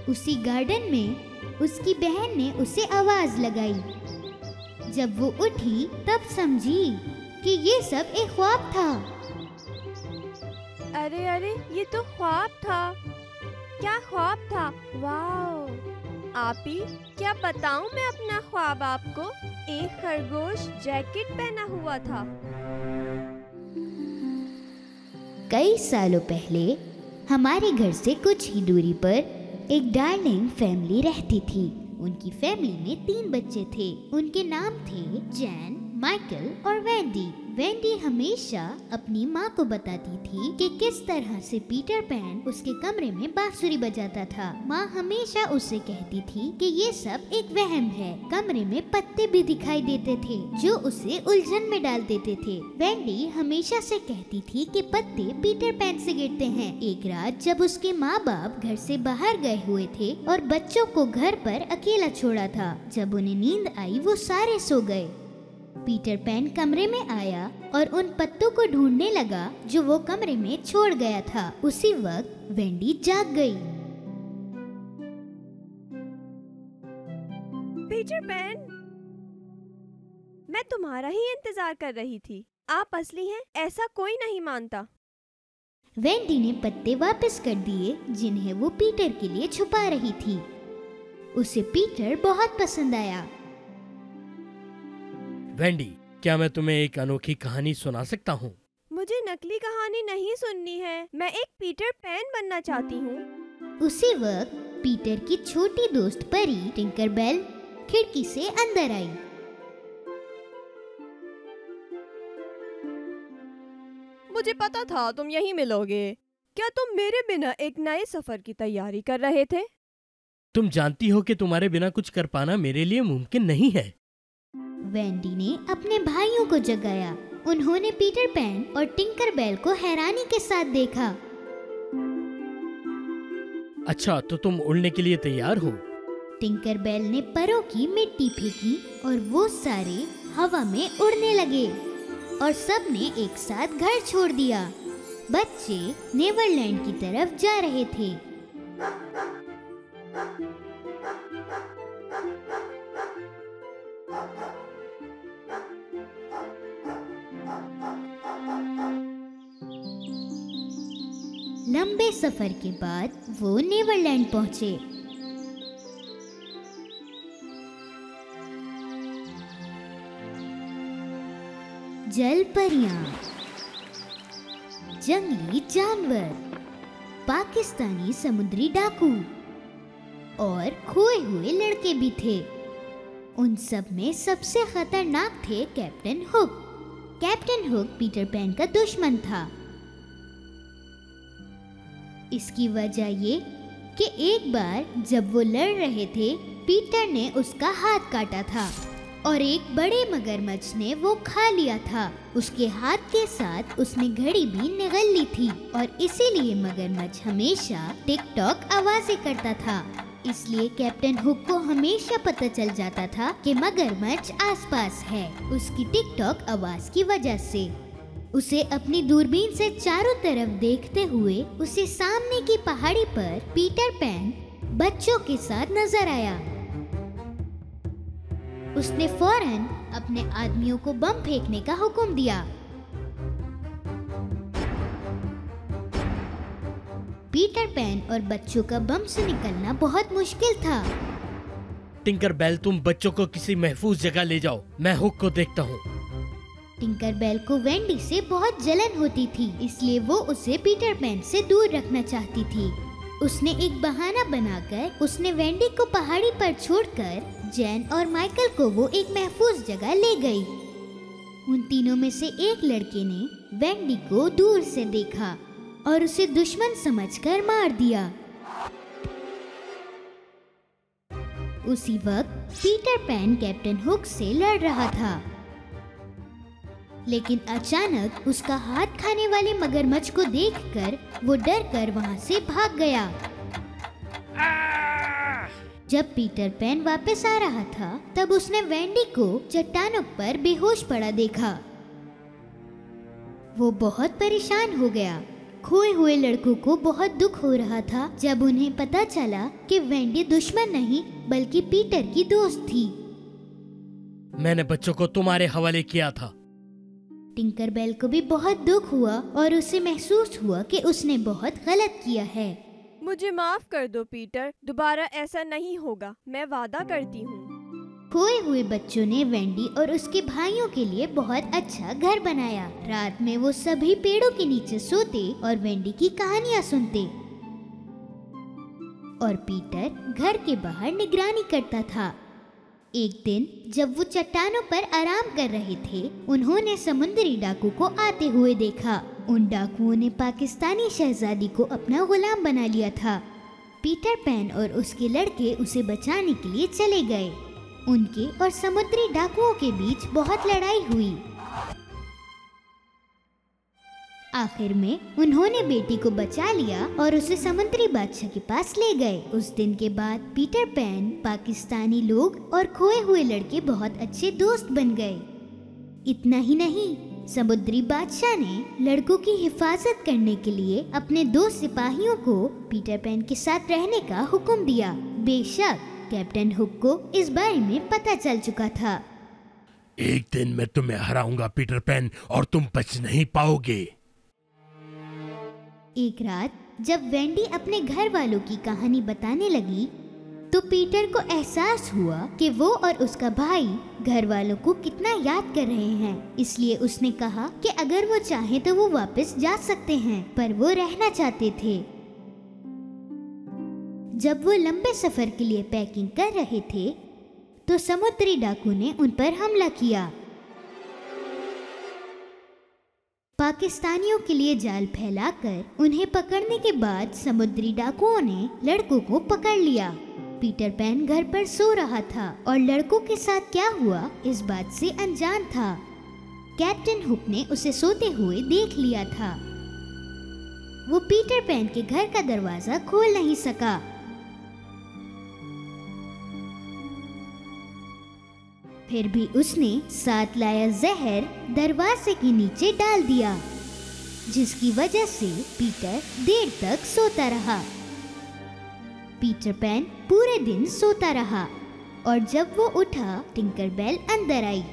उसी गार्डन में उसकी बहन ने उसे आवाज लगाई। जब वो उठी तब समझी कि ये सब एक ख्वाब था। अरे अरे, ये तो ख्वाब था। क्या ख्वाब था? वाओ आपी, क्या बताऊं मैं अपना ख्वाब आपको? एक खरगोश जैकेट पहना हुआ था। कई सालों पहले हमारे घर से कुछ ही दूरी पर एक डार्लिंग फैमिली रहती थी। उनकी फैमिली में 3 बच्चे थे। उनके नाम थे जैन, माइकल और वेंडी। वेंडी हमेशा अपनी माँ को बताती थी कि किस तरह से पीटर पैन उसके कमरे में बांसुरी बजाता था। माँ हमेशा उससे कहती थी कि ये सब एक वहम है। कमरे में पत्ते भी दिखाई देते थे जो उसे उलझन में डाल देते थे। वेंडी हमेशा से कहती थी कि पत्ते पीटर पैन से गिरते हैं। एक रात जब उसके माँ बाप घर से बाहर गए हुए थे और बच्चों को घर पर अकेला छोड़ा था, जब उन्हें नींद आई वो सारे सो गए। पीटर पैन कमरे में आया और उन पत्तों को ढूंढने लगा जो वो कमरे में छोड़ गया था। उसी वक्त वेंडी जाग गई। पीटर पैन, मैं तुम्हारा ही इंतजार कर रही थी। आप असली हैं ऐसा कोई नहीं मानता। वेंडी ने पत्ते वापस कर दिए जिन्हें वो पीटर के लिए छुपा रही थी। उसे पीटर बहुत पसंद आया। वेंडी, क्या मैं तुम्हें एक अनोखी कहानी सुना सकता हूँ? मुझे नकली कहानी नहीं सुननी है। मैं एक पीटर पैन बनना चाहती हूँ। उसी वक्त पीटर की छोटी दोस्त परी टिंकरबेल खिड़की से अंदर आई। मुझे पता था तुम यहीं मिलोगे। क्या तुम मेरे बिना एक नए सफर की तैयारी कर रहे थे? तुम जानती हो कि तुम्हारे बिना कुछ कर पाना मेरे लिए मुमकिन नहीं है। वेंडी ने अपने भाइयों को जगाया। उन्होंने पीटर पैन और टिंकर बेल को हैरानी के साथ देखा। अच्छा, तो तुम उड़ने के लिए तैयार हो? टिंकर बेल ने परों की मिट्टी फेंकी और वो सारे हवा में उड़ने लगे और सब ने एक साथ घर छोड़ दिया। बच्चे नेवरलैंड की तरफ जा रहे थे। लंबे सफर के बाद वो नेवरलैंड पहुंचे। जल परियां, जंगली जानवर, पाकिस्तानी समुद्री डाकू और खोए हुए लड़के भी थे। उन सब में सबसे खतरनाक थे captain hook. Captain hook Peter pan का दुश्मन था। इसकी वजह ये कि एक बार जब वो लड़ रहे थे, पीटर ने उसका हाथ काटा था और एक बड़े मगरमच्छ ने वो खा लिया था। उसके हाथ के साथ उसने घड़ी भी निगल ली थी और इसीलिए मगरमच्छ हमेशा टिक टॉक आवाजें करता था। इसलिए कैप्टन हुक को हमेशा पता चल जाता था कि मगरमच्छ आसपास है, उसकी टिक टॉक आवाज की वजह से। उसे अपनी दूरबीन से चारों तरफ देखते हुए उसे सामने की पहाड़ी पर पीटर पैन बच्चों के साथ नजर आया। उसने फौरन अपने आदमियों को बम फेंकने का हुक्म दिया। पीटर पैन और बच्चों का बम से निकलना बहुत मुश्किल था। टिंकर बेल, तुम बच्चों को किसी महफूज जगह ले जाओ, मैं हुक को देखता हूँ। टिंकर बेल को वेंडी से बहुत जलन होती थी, इसलिए वो उसे पीटर पैन से दूर रखना चाहती थी। उसने एक बहाना बनाकर उसने वेंडी को पहाड़ी पर छोड़कर जैन और माइकल को वो एक महफूज जगह ले गई। उन तीनों में से एक लड़के ने वेंडी को दूर से देखा और उसे दुश्मन समझकर मार दिया। उसी वक्त पीटर पैन कैप्टन हुक से लड़ रहा था, लेकिन अचानक उसका हाथ खाने वाले मगरमच्छ को देखकर वो डरकर वहां से भाग गया। जब पीटर पैन वापस आ रहा था, तब उसने वेंडी को चट्टानों पर बेहोश पड़ा देखा। वो बहुत परेशान हो गया। खोए हुए लड़कों को बहुत दुख हो रहा था जब उन्हें पता चला कि वेंडी दुश्मन नहीं बल्कि पीटर की दोस्त थी। मैंने बच्चों को तुम्हारे हवाले किया था। टिंकर बेल को भी बहुत दुख हुआ और उसे महसूस हुआ कि उसने बहुत गलत किया है। मुझे माफ कर दो पीटर, दोबारा ऐसा नहीं होगा, मैं वादा करती हूँ। खोए हुए बच्चों ने वेंडी और उसके भाइयों के लिए बहुत अच्छा घर बनाया। रात में वो सभी पेड़ों के नीचे सोते और वेंडी की कहानियाँ सुनते और पीटर घर के बाहर निगरानी करता था। एक दिन जब वो चट्टानों पर आराम कर रहे थे, उन्होंने समुद्री डाकू को आते हुए देखा। उन डाकुओं ने पाकिस्तानी शहजादी को अपना गुलाम बना लिया था। पीटर पैन और उसके लड़के उसे बचाने के लिए चले गए। उनके और समुद्री डाकुओं के बीच बहुत लड़ाई हुई। आखिर में उन्होंने बेटी को बचा लिया और उसे समुद्री बादशाह के पास ले गए। उस दिन के बाद पीटर पैन, पाकिस्तानी लोग और खोए हुए लड़के बहुत अच्छे दोस्त बन गए। इतना ही नहीं, समुद्री बादशाह ने लड़कों की हिफाजत करने के लिए अपने 2 सिपाहियों को पीटर पैन के साथ रहने का हुक्म दिया। बेशक कैप्टन हुक को इस बारे में पता चल चुका था। एक दिन मैं तुम्हें हराऊंगा पीटर पैन और तुम बच नहीं पाओगे। एक रात जब वेंडी अपने घर वालों की कहानी बताने लगी, तो पीटर को एहसास हुआ कि वो और उसका भाई घर वालों को कितना याद कर रहे हैं। इसलिए उसने कहा कि अगर वो चाहे तो वो वापस जा सकते हैं, पर वो रहना चाहते थे। जब वो लंबे सफर के लिए पैकिंग कर रहे थे, तो समुद्री डाकू ने उन पर हमला किया। पाकिस्तानियों के लिए जाल फैलाकर उन्हें पकड़ने के बाद समुद्री डाकुओं ने लड़कों को पकड़ लिया। पीटर पैन घर पर सो रहा था और लड़कों के साथ क्या हुआ इस बात से अनजान था। कैप्टन हुक ने उसे सोते हुए देख लिया था। वो पीटर पैन के घर का दरवाजा खोल नहीं सका। फिर भी उसने साथ लाया जहर दरवाजे के नीचे डाल दिया, जिसकी वजह से पीटर देर तक सोता रहा। पीटर पैन पूरे दिन सोता रहा और जब वो उठा टिंकरबेल अंदर आई।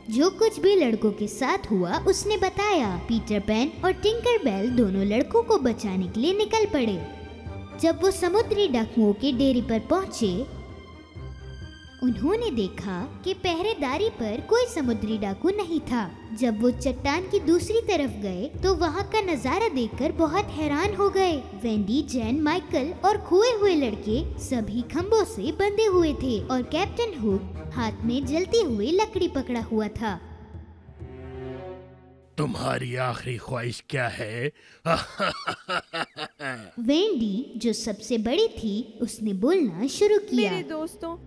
जो कुछ भी लड़कों के साथ हुआ उसने बताया। पीटर पैन और टिंकरबेल दोनों लड़कों को बचाने के लिए निकल पड़े। जब वो समुद्री डाकुओं के डेरे पर पहुंचे, उन्होंने देखा कि पहरेदारी पर कोई समुद्री डाकू नहीं था। जब वो चट्टान की दूसरी तरफ गए तो वहाँ का नजारा देखकर बहुत हैरान हो गए। वेंडी, जैन, माइकल और खोए हुए लड़के सभी खंभों से बंधे हुए थे और कैप्टन हुक हाथ में जलती हुई लकड़ी पकड़ा हुआ था। तुम्हारी आखिरी ख्वाहिश क्या है? वेंडी, जो सबसे बड़ी थी, उसने बोलना शुरू किया। मेरे दोस्तों,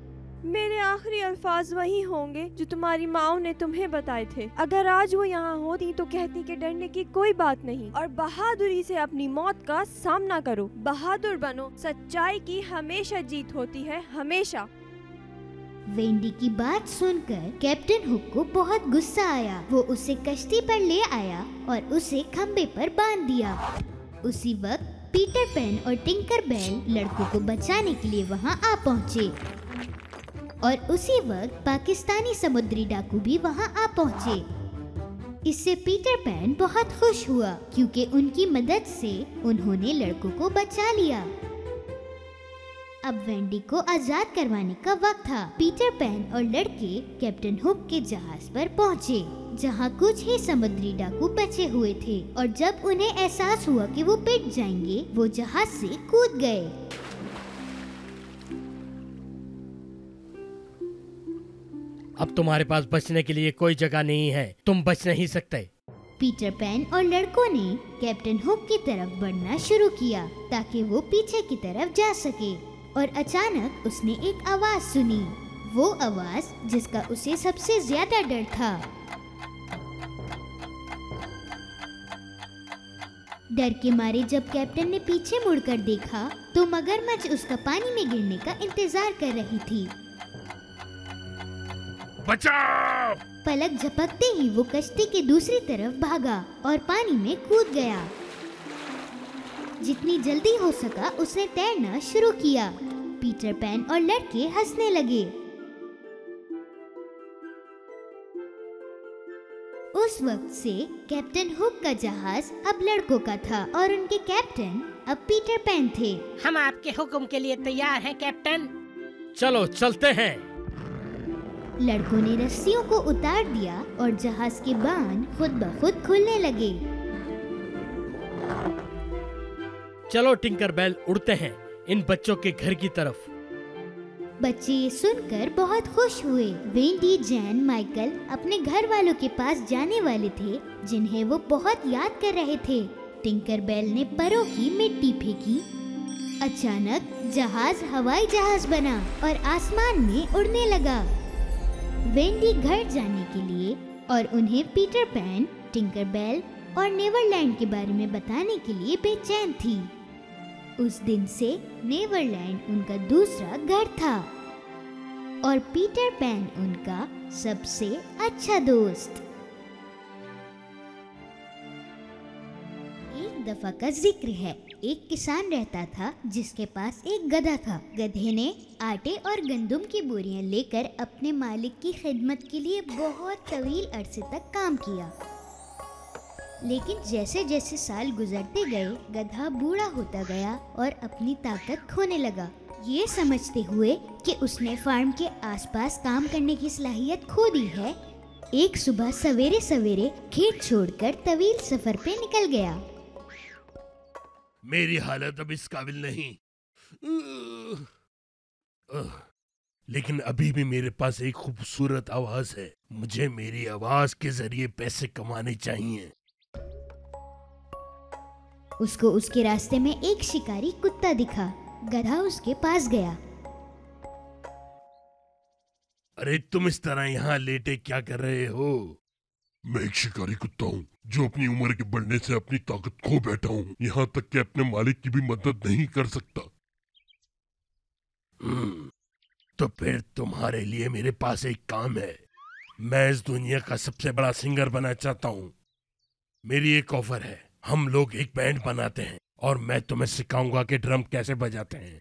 मेरे आखिरी अल्फाज वही होंगे जो तुम्हारी माँ ने तुम्हें बताए थे। अगर आज वो यहाँ होती तो कहती कि डरने की कोई बात नहीं और बहादुरी से अपनी मौत का सामना करो। बहादुर बनो, सच्चाई की हमेशा जीत होती है, हमेशा। वेंडी की बात सुनकर कैप्टन हुक को बहुत गुस्सा आया। वो उसे कश्ती पर ले आया और उसे खंबे पर बांध दिया। उसी वक्त पीटर पैन और टिंकरबेल लड़कों को बचाने के लिए वहाँ आ पहुँचे और उसी वक्त पाकिस्तानी समुद्री डाकू भी वहाँ आ पहुँचे। इससे पीटर पैन बहुत खुश हुआ क्योंकि उनकी मदद से उन्होंने लड़कों को बचा लिया। अब वेंडी को आजाद करवाने का वक्त था। पीटर पैन और लड़के कैप्टन हुक के जहाज पर पहुँचे, जहाँ कुछ ही समुद्री डाकू बचे हुए थे और जब उन्हें एहसास हुआ कि वो पिट जाएंगे, वो जहाज से कूद गए। अब तुम्हारे पास बचने के लिए कोई जगह नहीं है, तुम बच नहीं सकते। पीटर पैन और लड़कों ने कैप्टन हुक की तरफ बढ़ना शुरू किया ताकि वो पीछे की तरफ जा सके और अचानक उसने एक आवाज सुनी। वो आवाज जिसका उसे सबसे ज्यादा डर था। डर के मारे जब कैप्टन ने पीछे मुड़कर देखा तो मगरमच्छ उसका पानी में गिरने का इंतजार कर रही थी। बचाओ! पलक झपकते ही वो कश्ती के दूसरी तरफ भागा और पानी में कूद गया। जितनी जल्दी हो सका उसने तैरना शुरू किया। पीटर पैन और लड़के हंसने लगे। उस वक्त से कैप्टन हुक का जहाज अब लड़कों का था और उनके कैप्टन अब पीटर पैन थे। हम आपके हुक्म के लिए तैयार हैं कैप्टन। चलो चलते हैं। लड़कों ने रस्सियों को उतार दिया और जहाज के बांध खुद ब खुद खुलने लगे। चलो टिंकरबेल, उड़ते हैं इन बच्चों के घर की तरफ। बच्चे ये सुनकर बहुत खुश हुए। वेंडी, जैन, माइकल अपने घर वालों के पास जाने वाले थे जिन्हें वो बहुत याद कर रहे थे। टिंकरबेल ने परों की मिट्टी फेंकी। अचानक जहाज हवाई जहाज बना और आसमान में उड़ने लगा। वेंडी घर जाने के लिए और उन्हें पीटर पैन, टिंकरबेल और नेवरलैंड के बारे में बताने के लिए बेचैन थी। उस दिन से नेवरलैंड उनका दूसरा घर था और पीटर पैन उनका सबसे अच्छा दोस्त। एक दफा का जिक्र है, एक किसान रहता था जिसके पास एक गधा था। गधे ने आटे और गंदुम की बोरियां लेकर अपने मालिक की खिदमत के लिए बहुत तवील अरसे तक काम किया। लेकिन जैसे जैसे साल गुजरते गए, गधा बूढ़ा होता गया और अपनी ताकत खोने लगा। ये समझते हुए कि उसने फार्म के आसपास काम करने की सलाहियत खो दी है, एक सुबह सवेरे सवेरे खेत छोड़कर तवील सफर पे निकल गया। मेरी हालत अब इस काबिल नहीं। लेकिन अभी भी मेरे पास एक खूबसूरत आवाज है। मुझे मेरी आवाज के जरिए पैसे कमाने चाहिए। उसको उसके रास्ते में एक शिकारी कुत्ता दिखा। गधा उसके पास गया। अरे तुम इस तरह यहाँ लेटे क्या कर रहे हो? मैं एक शिकारी कुत्ता हूँ जो अपनी उम्र के बढ़ने से अपनी ताकत खो बैठा हूँ, यहाँ तक कि अपने मालिक की भी मदद नहीं कर सकता। तो फिर तुम्हारे लिए मेरे पास एक काम है। मैं इस दुनिया का सबसे बड़ा सिंगर बनना चाहता हूँ। मेरी एक ऑफर है, हम लोग एक बैंड बनाते हैं और मैं तुम्हें सिखाऊंगा कि ड्रम कैसे बजाते हैं।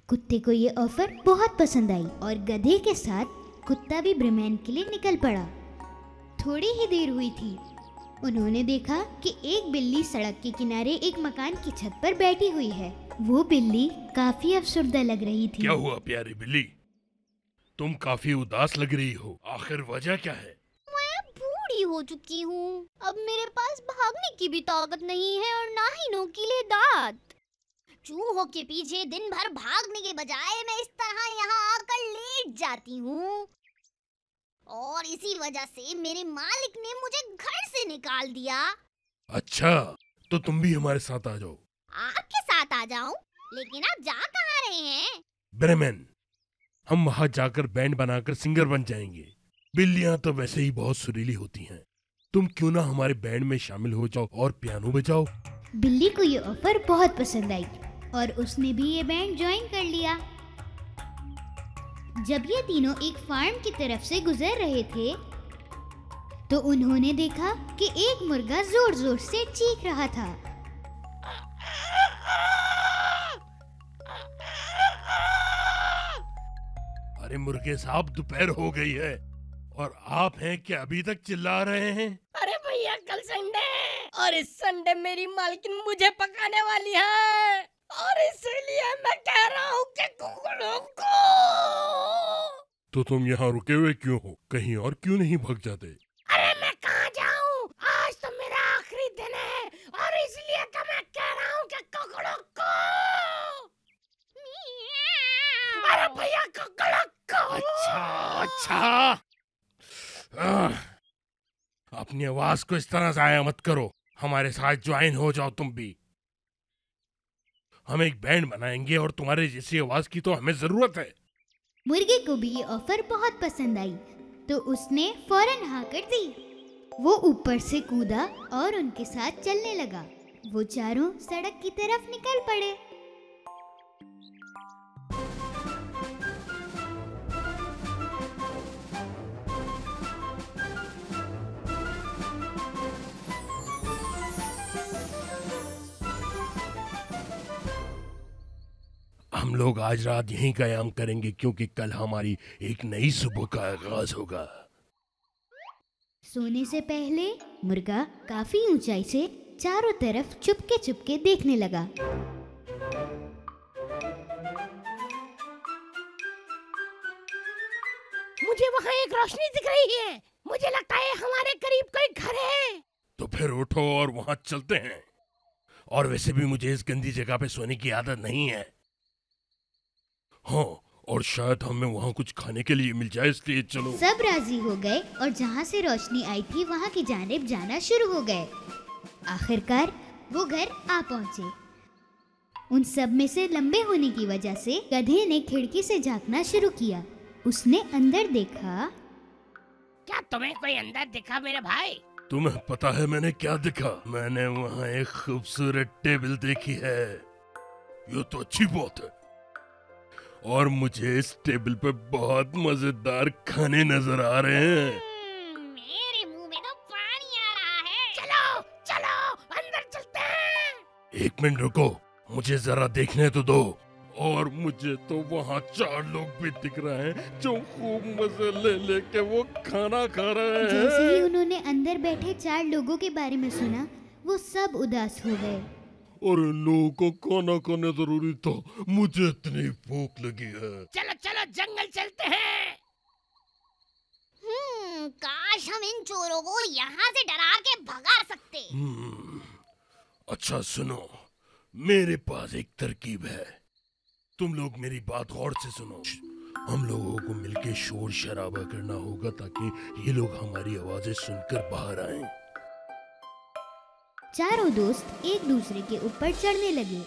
कुत्ते को ये ऑफर बहुत पसंद आई और गधे के साथ कुत्ता भी ब्रह्मैन के लिए निकल पड़ा। थोड़ी ही देर हुई थी, उन्होंने देखा कि एक बिल्ली सड़क के किनारे एक मकान की छत पर बैठी हुई है। वो बिल्ली काफी अफसरदा लग रही थी। क्या हुआ प्यारी बिल्ली, तुम काफी उदास लग रही हो, आखिर वजह क्या है? मैं बूढ़ी हो चुकी हूँ, अब मेरे पास भागने की भी ताकत नहीं है और ना ही नोकीले दांत। चूहों के पीछे दिन भर भागने के बजाय मैं इस तरह यहाँ आकर लेट जाती हूँ और इसी वजह से मेरे मालिक ने मुझे घर से निकाल दिया। अच्छा, तो तुम भी हमारे साथ आ जाओ। आपके साथ आ जाऊं? लेकिन आप जा कहाँ रहे हैं? ब्रह्मैन, हम वहाँ जाकर बैंड बनाकर सिंगर बन जाएंगे। बिल्लियाँ तो वैसे ही बहुत सुरीली होती हैं। तुम क्यों ना हमारे बैंड में शामिल हो जाओ और पियानो बजाओ। बिल्ली को ये ऑफर बहुत पसंद आई और उसने भी ये बैंड ज्वाइन कर लिया। जब ये तीनों एक फार्म की तरफ से गुजर रहे थे तो उन्होंने देखा कि एक मुर्गा जोर जोर से चीख रहा था। अरे मुर्गे साहब, दोपहर हो गई है और आप हैं कि अभी तक चिल्ला रहे हैं? अरे भैया, कल संडे है और इस संडे मेरी मालकिन मुझे पकाने वाली है और इसीलिए मैं कह रहा हूँ कि कुकुरों को। तो तुम यहाँ रुके हुए क्यों हो? कहीं और क्यों नहीं भाग जाते? अरे मैं कहाँ जाऊँ, आज तो मेरा आखिरी दिन है और इसलिए तो मैं कह रहा हूँ कि कुकुरों को। अरे भैया, कुकुरों को। अच्छा, अपनी आवाज को इस तरह जाया मत करो, हमारे साथ ज्वाइन हो जाओ तुम भी। हम एक बैंड बनाएंगे और तुम्हारे जैसी आवाज की तो हमें जरूरत है। मुर्गे को भी ये ऑफर बहुत पसंद आई तो उसने फौरन हाँ कर दी। वो ऊपर से कूदा और उनके साथ चलने लगा। वो चारों सड़क की तरफ निकल पड़े। हम लोग आज रात यहीं कयाम करेंगे क्योंकि कल हमारी एक नई सुबह का आगाज होगा। सोने से पहले मुर्गा काफी ऊंचाई से चारों तरफ चुपके चुपके देखने लगा। मुझे वहाँ एक रोशनी दिख रही है, मुझे लगता है हमारे करीब कोई घर है। तो फिर उठो और वहां चलते हैं। और वैसे भी मुझे इस गंदी जगह पे सोने की आदत नहीं है। हाँ, और शायद हमें वहाँ कुछ खाने के लिए मिल जाए, इसलिए चलो। सब राजी हो गए और जहाँ से रोशनी आई थी वहाँ की जानिब जाना शुरू हो गए। आखिरकार वो घर आ पहुँचे। उन सब में से लंबे होने की वजह से गधे ने खिड़की से झांकना शुरू किया। उसने अंदर देखा। क्या तुम्हें कोई अंदर दिखा मेरे भाई? तुम्हें पता है मैंने क्या देखा? मैंने वहाँ एक खूबसूरत टेबल देखी है। ये तो अच्छी बात है। और मुझे इस टेबल पे बहुत मजेदार खाने नजर आ रहे हैं। मेरे मुंह में तो पानी आ रहा है। चलो चलो अंदर चलते हैं। एक मिनट रुको, मुझे जरा देखने तो दो। और मुझे तो वहाँ 4 लोग भी दिख रहे हैं जो खूब मजे ले लेके वो खाना खा रहे हैं। जैसे ही उन्होंने अंदर बैठे 4 लोगों के बारे में सुना, वो सब उदास हो गए। और इन लोगों को खाना खाना जरूरी था, मुझे इतनी भूख लगी है। चलो चलो जंगल चलते हैं। काश हम इन चोरों को यहाँ से डरा के भगा सकते। अच्छा सुनो, मेरे पास एक तरकीब है। तुम लोग मेरी बात गौर से सुनो। हम लोगों को मिलके शोर शराबा करना होगा ताकि ये लोग हमारी आवाजें सुनकर बाहर आएं। चारों दोस्त एक दूसरे के ऊपर चढ़ने लगे।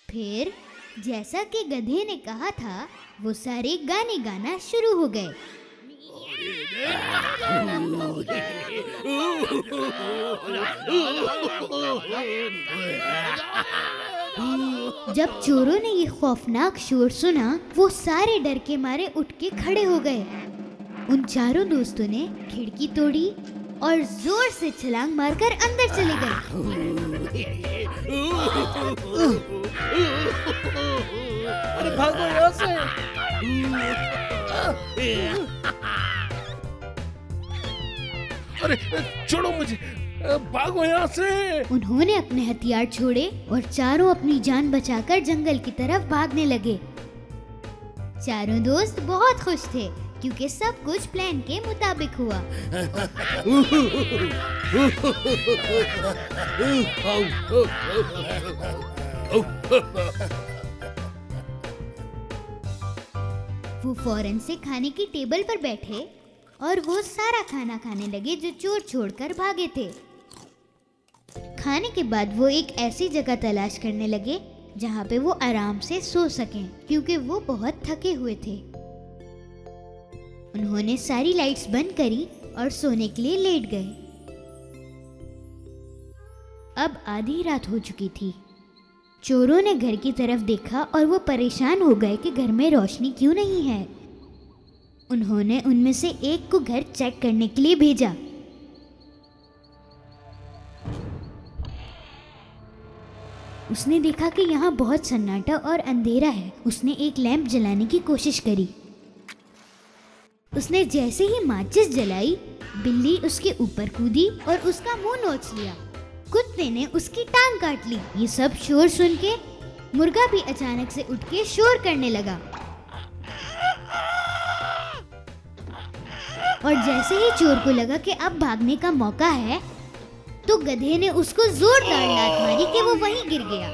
फिर जैसा कि गधे ने कहा था, वो सारे गाने गाना शुरू हो गए। जब चोरों ने ये खौफनाक शोर सुना, वो सारे डर के मारे उठ के खड़े हो गए। उन चारों दोस्तों ने खिड़की तोड़ी और जोर से छलांग मारकर अंदर चले गए। अरे भागो यहाँ से। अरे छोड़ो मुझे, भागो यहाँ से। उन्होंने अपने हथियार छोड़े और चारों अपनी जान बचाकर जंगल की तरफ भागने लगे। चारों दोस्त बहुत खुश थे क्योंकि सब कुछ प्लान के मुताबिक हुआ। वो फौरन से खाने की टेबल पर बैठे और वो सारा खाना खाने लगे जो चोर छोड़कर भागे थे। खाने के बाद वो एक ऐसी जगह तलाश करने लगे जहाँ पे वो आराम से सो सकें, क्योंकि वो बहुत थके हुए थे। उन्होंने सारी लाइट्स बंद करी और सोने के लिए लेट गए। अब आधी रात हो चुकी थी। चोरों ने घर की तरफ देखा और वो परेशान हो गए कि घर में रोशनी क्यों नहीं है। उन्होंने उनमें से एक को घर चेक करने के लिए भेजा। उसने देखा कि यहाँ बहुत सन्नाटा और अंधेरा है। उसने एक लैंप जलाने की कोशिश करी। उसने जैसे ही माचिस जलाई, बिल्ली उसके ऊपर कूदी और उसका मुंह नोच लिया। कुत्ते ने उसकी टांग काट ली। ये सब शोर सुन के मुर्गा भी अचानक से उठ के शोर करने लगा और जैसे ही चोर को लगा कि अब भागने का मौका है, तो गधे ने उसको जोरदार लात मारी कि वो वहीं गिर गया।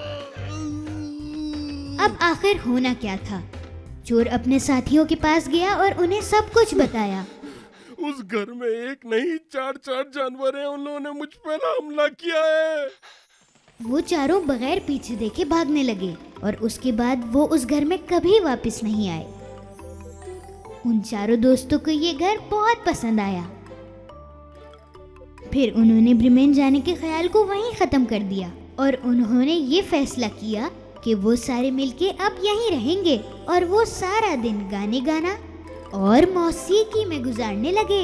अब आखिर होना क्या था? चोर अपने साथियों के पास गया और उन्हें सब कुछ बताया। उस घर में एक नहीं 4 जानवर हैं, उन्होंने मुझ पर हमला किया है। वो चारों बगैर पीछे देखे भागने लगे और उसके बाद वो उस घर में कभी वापस नहीं आए। उन चारों दोस्तों को ये घर बहुत पसंद आया। फिर उन्होंने ब्रिमेन जाने के ख्याल को वहीं खत्म कर दिया और उन्होंने ये फैसला किया कि वो सारे मिलके अब यहीं रहेंगे और वो सारा दिन गाने गाना और मौसीकी में गुजारने लगे।